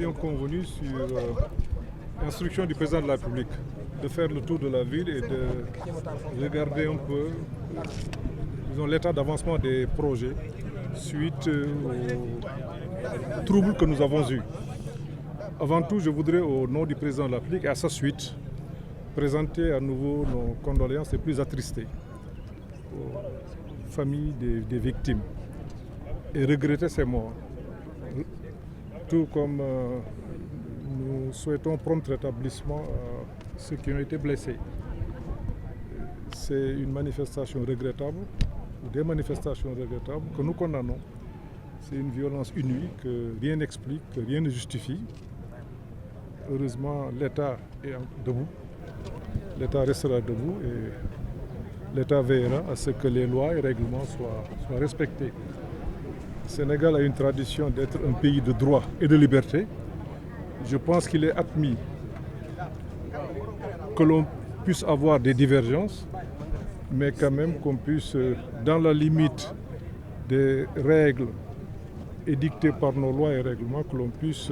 avions convenu sur instruction du président de la République de faire le tour de la ville et de regarder un peu l'état d'avancement des projets suite aux troubles que nous avons eus. Avant tout, je voudrais, au nom du président de la République et à sa suite, présenter à nouveau nos condoléances les plus attristées aux familles des victimes et regretter ces morts. Tout comme nous souhaitons prompt rétablissement à ceux qui ont été blessés. C'est une manifestation regrettable, ou des manifestations regrettables que nous condamnons. C'est une violence inouïe que rien n'explique, que rien ne justifie. Heureusement, l'État est debout. L'État restera debout et l'État veillera à ce que les lois et règlements soient respectés. Le Sénégal a une tradition d'être un pays de droit et de liberté. Je pense qu'il est admis que l'on puisse avoir des divergences, mais quand même qu'on puisse, dans la limite des règles édictées par nos lois et règlements, que l'on puisse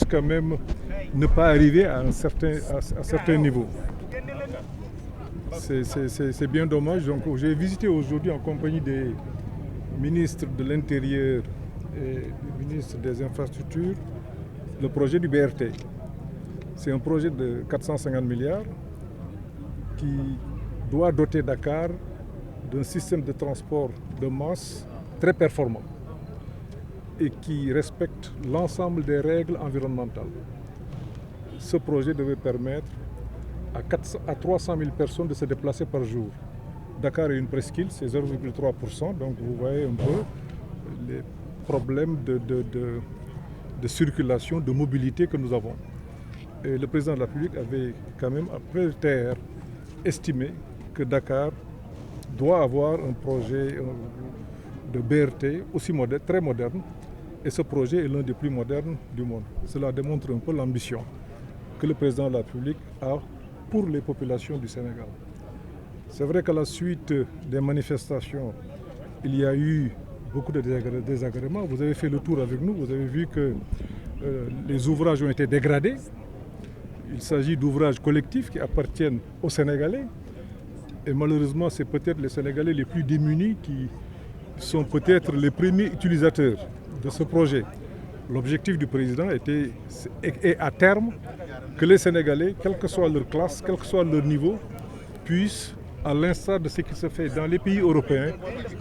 quand même ne pas arriver à un certain niveau. C'est bien dommage. Donc, j'ai visité aujourd'hui en compagnie des ministres de l'Intérieur et du ministre des Infrastructures le projet du BRT. C'est un projet de 450 milliards qui doit doter Dakar d'un système de transport de masse très performant et qui respecte l'ensemble des règles environnementales. Ce projet devait permettre à 300 000 personnes de se déplacer par jour. Dakar est une presqu'île, c'est 0,3%, donc vous voyez un peu les problèmes de circulation, de mobilité que nous avons. Et le président de la République avait quand même, après le TR, estimé que Dakar doit avoir un projet de BRT aussi moderne, très moderne, et ce projet est l'un des plus modernes du monde. Cela démontre un peu l'ambition que le président de la République a pour les populations du Sénégal. C'est vrai qu'à la suite des manifestations, il y a eu beaucoup de désagréments. Vous avez fait le tour avec nous, vous avez vu que les ouvrages ont été dégradés. Il s'agit d'ouvrages collectifs qui appartiennent aux Sénégalais. Et malheureusement, c'est peut-être les Sénégalais les plus démunis qui sont peut-être les premiers utilisateurs de ce projet. L'objectif du président est à terme que les Sénégalais, quelle que soit leur classe, quel que soit leur niveau, puissent, à l'instar de ce qui se fait dans les pays européens,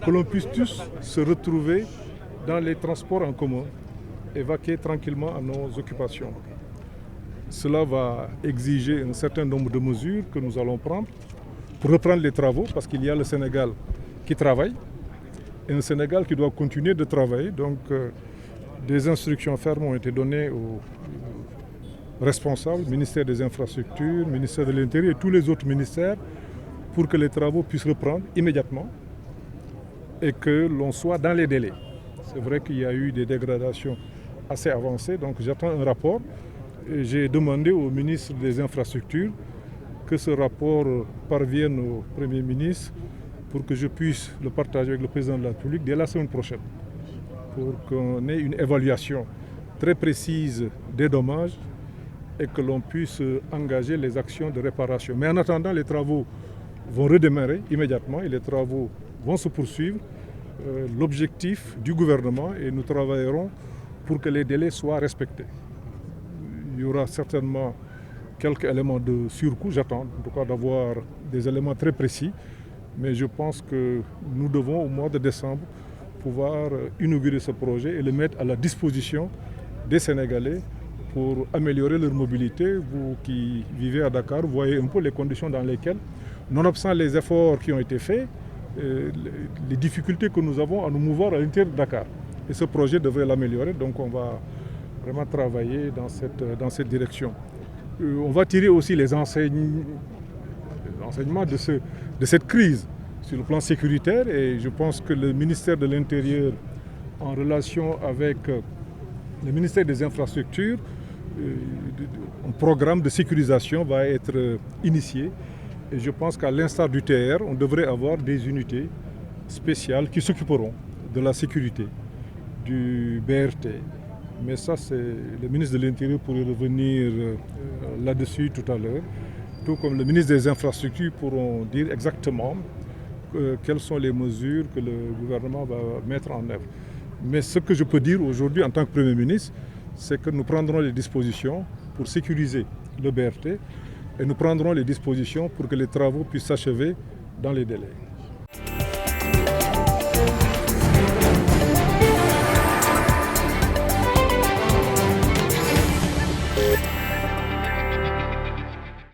que l'on puisse tous se retrouver dans les transports en commun et vaquer tranquillement à nos occupations. Cela va exiger un certain nombre de mesures que nous allons prendre pour reprendre les travaux, parce qu'il y a le Sénégal qui travaille et un Sénégal qui doit continuer de travailler. Donc, des instructions fermes ont été données aux responsables, ministère des Infrastructures, ministère de l'Intérieur et tous les autres ministères, pour que les travaux puissent reprendre immédiatement et que l'on soit dans les délais. C'est vrai qu'il y a eu des dégradations assez avancées, donc j'attends un rapport. Et j'ai demandé au ministre des Infrastructures que ce rapport parvienne au Premier ministre pour que je puisse le partager avec le président de la République dès la semaine prochaine, pour qu'on ait une évaluation très précise des dommages et que l'on puisse engager les actions de réparation. Mais en attendant, les travaux vont redémarrer immédiatement et les travaux vont se poursuivre. L'objectif du gouvernement, et nous travaillerons pour que les délais soient respectés. Il y aura certainement quelques éléments de surcoût, j'attends en tout cas d'avoir des éléments très précis, mais je pense que nous devons au mois de décembre pouvoir inaugurer ce projet et le mettre à la disposition des Sénégalais pour améliorer leur mobilité. Vous qui vivez à Dakar, vous voyez un peu les conditions dans lesquelles, nonobstant les efforts qui ont été faits, les difficultés que nous avons à nous mouvoir à l'intérieur de Dakar. Et ce projet devrait l'améliorer, donc on va vraiment travailler dans cette direction. On va tirer aussi les enseignements de cette crise sur le plan sécuritaire, et je pense que le ministère de l'Intérieur, en relation avec le ministère des Infrastructures, un programme de sécurisation va être initié. Et je pense qu'à l'instar du TR, on devrait avoir des unités spéciales qui s'occuperont de la sécurité. du BRT. Mais ça, c'est le ministre de l'Intérieur pourrait revenir là-dessus tout à l'heure, tout comme le ministre des Infrastructures pourront dire exactement quelles sont les mesures que le gouvernement va mettre en œuvre. Mais ce que je peux dire aujourd'hui en tant que Premier ministre, c'est que nous prendrons les dispositions pour sécuriser le BRT et nous prendrons les dispositions pour que les travaux puissent s'achever dans les délais.